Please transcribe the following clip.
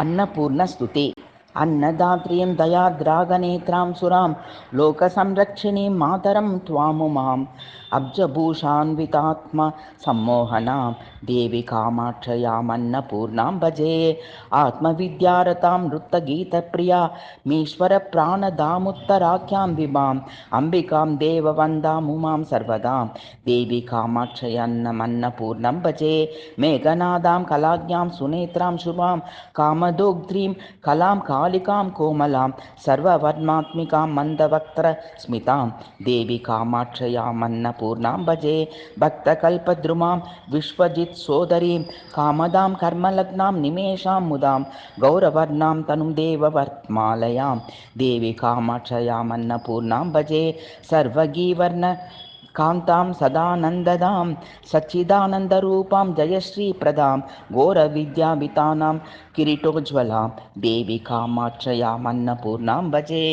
अन्नपूर्णस्तुते अन्नदात्रीं दयाद्रागनेत्रां सुरां लोकसंरक्षिणीं मातरं त्वामुमाम् अब्जभूषान्वितात्म सम्मोहनां देवी कामाक्षयामन्नपूर्णां भजे आत्मविद्यारतां नृत्तगीतप्रिया मीश्वरप्राणदामुत्तराख्यां विभाम् अम्बिकां देववन्दामुमां सर्वदा देवी कामाक्षयन्नमन्नपूर्णं भजे मेघनादां कलाज्ञां सुनेत्रां शुभां कामदोग्ध्रीं कलां कालिकां कोमलां सर्ववर्णात्मिकां मन्दवक्त्रस्मितां देवी कामाक्षयामन्नपूर्णां भजे भक्तकल्पद्रुमां विश्वजित् सोदरीं कामदां कर्मलग्नां निमेषां मुदां गौरवर्णां तनुं देववर्त्मालयां देवी कामाक्षयामन्नपूर्णां भजे सर्वगीवर्ण कान्तां सदानन्ददां सच्चिदानन्दरूपां जयश्रीप्रदां घोरविद्यावितानां किरीटोज्ज्वलां देवी कामाक्षयामन्नपूर्णां भजे।